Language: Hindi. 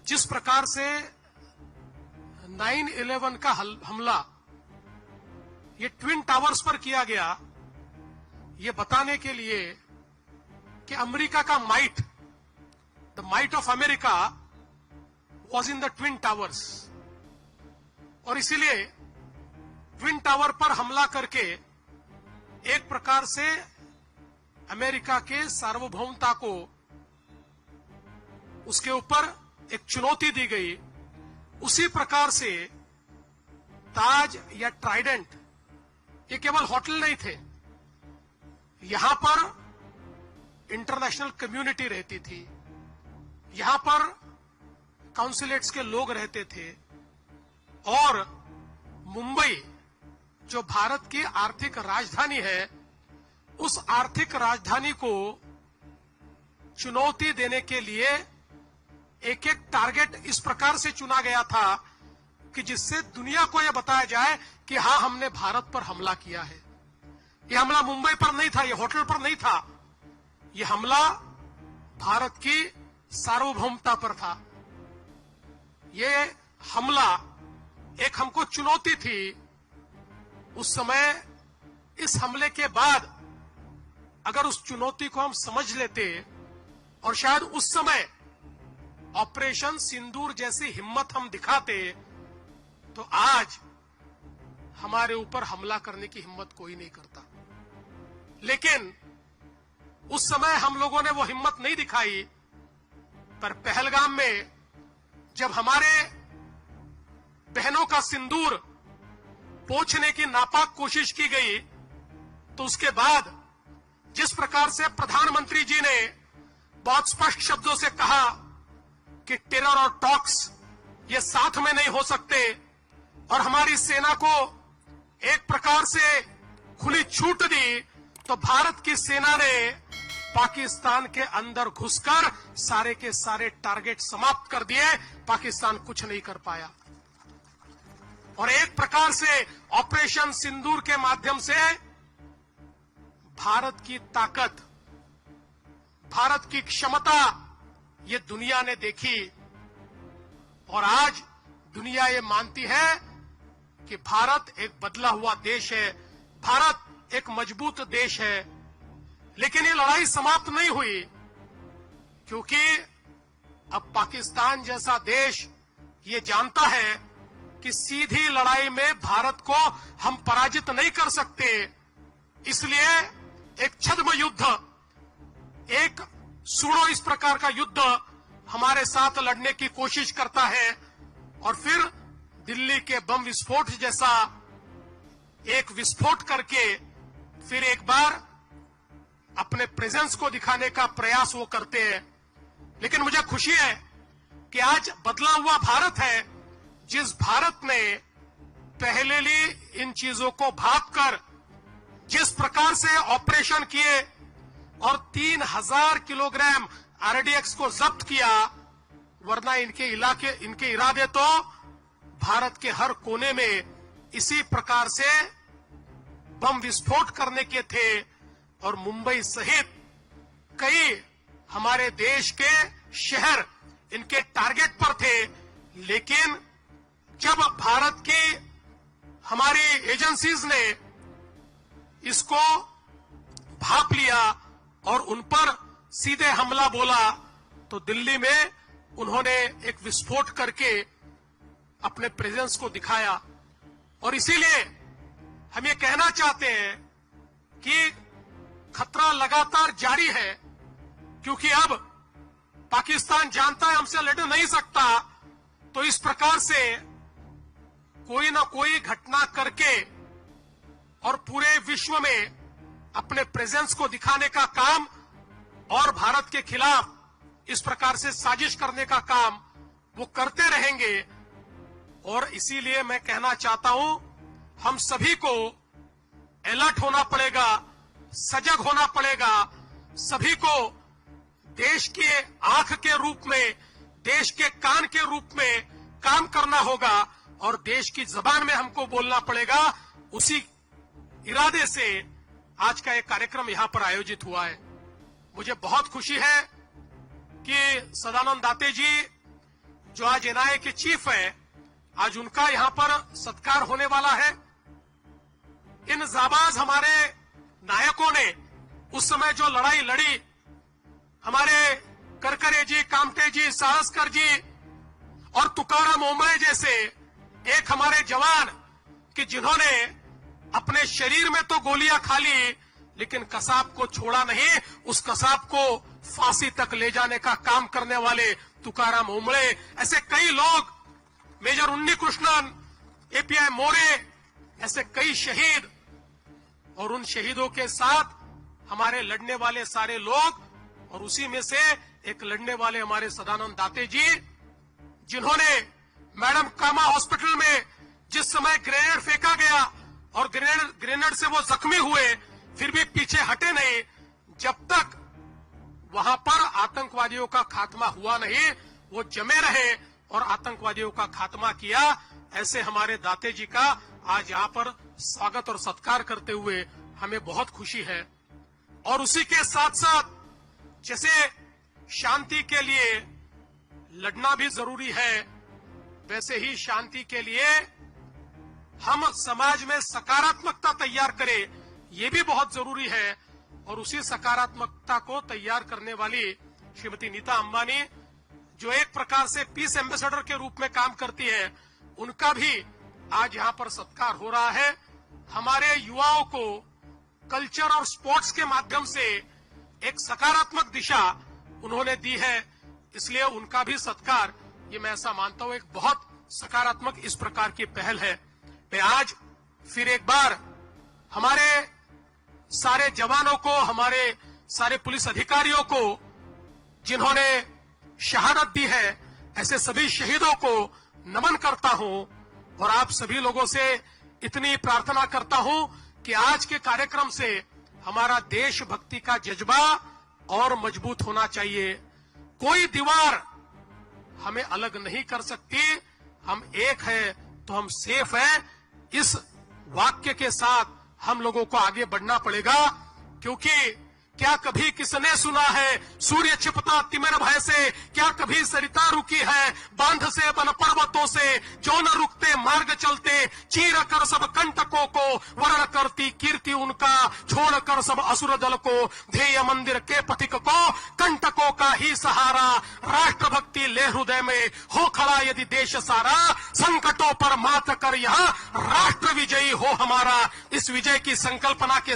जिस प्रकार से 9/11 का हमला ये ट्विन टावर्स पर किया गया, ये बताने के लिए कि अमेरिका का might, the might of America was in the twin towers, और इसीलिए ट्विन टावर पर हमला करके एक प्रकार से अमेरिका के सार्वभौमता को उसके ऊपर एक चुनौती दी गई। उसी प्रकार से ताज या ट्राइडेंट ये केवल होटल नहीं थे, यहां पर इंटरनेशनल कम्युनिटी रहती थी, यहां पर काउंसिलेट्स के लोग रहते थे, और मुंबई जो भारत की आर्थिक राजधानी है, उस आर्थिक राजधानी को चुनौती देने के लिए एक एक टारगेट इस प्रकार से चुना गया था कि जिससे दुनिया को यह बताया जाए कि हां, हमने भारत पर हमला किया है। यह हमला मुंबई पर नहीं था, यह होटल पर नहीं था, यह हमला भारत की सार्वभौमता पर था। यह हमला एक हमको चुनौती थी उस समय। इस हमले के बाद अगर उस चुनौती को हम समझ लेते और शायद उस समय ऑपरेशन सिंदूर जैसी हिम्मत हम दिखाते, तो आज हमारे ऊपर हमला करने की हिम्मत कोई नहीं करता। लेकिन उस समय हम लोगों ने वो हिम्मत नहीं दिखाई, पर पहलगाम में जब हमारे बहनों का सिंदूर पोंछने की नापाक कोशिश की गई, तो उसके बाद जिस प्रकार से प्रधानमंत्री जी ने बहुत स्पष्ट शब्दों से कहा कि टेरर और टॉक्स ये साथ में नहीं हो सकते, और हमारी सेना को एक प्रकार से खुली छूट दी, तो भारत की सेना ने पाकिस्तान के अंदर घुसकर सारे के सारे टारगेट समाप्त कर दिए। पाकिस्तान कुछ नहीं कर पाया, और एक प्रकार से ऑपरेशन सिंदूर के माध्यम से भारत की ताकत, भारत की क्षमता ये दुनिया ने देखी, और आज दुनिया ये मानती है कि भारत एक बदला हुआ देश है, भारत एक मजबूत देश है। लेकिन ये लड़ाई समाप्त नहीं हुई, क्योंकि अब पाकिस्तान जैसा देश ये जानता है कि सीधी लड़ाई में भारत को हम पराजित नहीं कर सकते। इसलिए एक छद्म युद्ध, एक सूडो इस प्रकार का युद्ध हमारे साथ लड़ने की कोशिश करता है, और फिर दिल्ली के बम विस्फोट जैसा एक विस्फोट करके फिर एक बार अपने प्रेजेंस को दिखाने का प्रयास वो करते हैं। लेकिन मुझे खुशी है कि आज बदला हुआ भारत है, जिस भारत ने पहले ही इन चीजों को भांपकर जिस प्रकार से ऑपरेशन किए और 3000 किलोग्राम आरडीएक्स को जब्त किया, वरना इनके इरादे तो भारत के हर कोने में इसी प्रकार से बम विस्फोट करने के थे, और मुंबई सहित कई हमारे देश के शहर इनके टारगेट पर थे। लेकिन जब भारत की हमारी एजेंसीज ने इसको भांप लिया और उन पर सीधे हमला बोला, तो दिल्ली में उन्होंने एक विस्फोट करके अपने प्रेजेंस को दिखाया। और इसीलिए हम ये कहना चाहते हैं कि खतरा लगातार जारी है, क्योंकि अब पाकिस्तान जानता है हमसे लड़ नहीं सकता, तो इस प्रकार से कोई ना कोई घटना करके और पूरे विश्व में अपने प्रेजेंस को दिखाने का काम और भारत के खिलाफ इस प्रकार से साजिश करने का काम वो करते रहेंगे। और इसीलिए मैं कहना चाहता हूं, हम सभी को अलर्ट होना पड़ेगा, सजग होना पड़ेगा। सभी को देश के आंख के रूप में, देश के कान के रूप में काम करना होगा, और देश की जबान में हमको बोलना पड़ेगा। उसी इरादे से आज का एक कार्यक्रम यहां पर आयोजित हुआ है। मुझे बहुत खुशी है कि सदानंद दाते जी जो आज एनआईए के चीफ है, आज उनका यहां पर सत्कार होने वाला है। इन जाबाज हमारे नायकों ने उस समय जो लड़ाई लड़ी, हमारे करकरे जी, कामटे जी, साहसकर जी और तुकाराम ओंबळे जैसे एक हमारे जवान कि जिन्होंने अपने शरीर में तो गोलियां खा ली, लेकिन कसाब को छोड़ा नहीं, उस कसाब को फांसी तक ले जाने का काम करने वाले तुकाराम ओंबळे, ऐसे कई लोग, मेजर उन्नी कृष्णन, एपीआई मोरे, ऐसे कई शहीद, और उन शहीदों के साथ हमारे लड़ने वाले सारे लोग, और उसी में से एक लड़ने वाले हमारे सदानंद दाते जी, जिन्होंने मैडम कामा हॉस्पिटल में जिस समय ग्रेनेड फेंका गया और ग्रेनेड से वो जख्मी हुए, फिर भी पीछे हटे नहीं, जब तक वहां पर आतंकवादियों का खात्मा हुआ नहीं, वो जमे रहे और आतंकवादियों का खात्मा किया। ऐसे हमारे दाते जी का आज यहां पर स्वागत और सत्कार करते हुए हमें बहुत खुशी है। और उसी के साथ साथ जैसे शांति के लिए लड़ना भी जरूरी है, वैसे ही शांति के लिए हम समाज में सकारात्मकता तैयार करें, ये भी बहुत जरूरी है। और उसी सकारात्मकता को तैयार करने वाली श्रीमती नीता अंबानी, जो एक प्रकार से पीस एम्बेसडर के रूप में काम करती है, उनका भी आज यहां पर सत्कार हो रहा है। हमारे युवाओं को कल्चर और स्पोर्ट्स के माध्यम से एक सकारात्मक दिशा उन्होंने दी है, इसलिए उनका भी सत्कार, ये मैं ऐसा मानता हूं, एक बहुत सकारात्मक इस प्रकार की पहल है। मैं आज फिर एक बार हमारे सारे जवानों को, हमारे सारे पुलिस अधिकारियों को जिन्होंने शहादत दी है, ऐसे सभी शहीदों को नमन करता हूं और आप सभी लोगों से इतनी प्रार्थना करता हूं कि आज के कार्यक्रम से हमारा देशभक्ति का जज्बा और मजबूत होना चाहिए। कोई दीवार हमें अलग नहीं कर सकती, हम एक है तो हम सेफ हैं। इस वाक्य के साथ हम लोगों को आगे बढ़ना पड़ेगा, क्योंकि क्या कभी किसने सुना है सूर्य छिपता तिमिर भय से, क्या कभी सरिता रुकी है बांध से बन पर्वतों से, जो न रुकते मार्ग चलते चीर कर सब कंटकों को, वर्ण करती कीर्ति उनका छोड़ कर सब असुर दल को, ध्येय मंदिर के पथिक को कंटकों का ही सहारा, राष्ट्रभक्ति ले हृदय में हो खड़ा यदि देश सारा, संकटों पर मात कर यहाँ राष्ट्र विजयी हो हमारा। इस विजय की संकल्पना के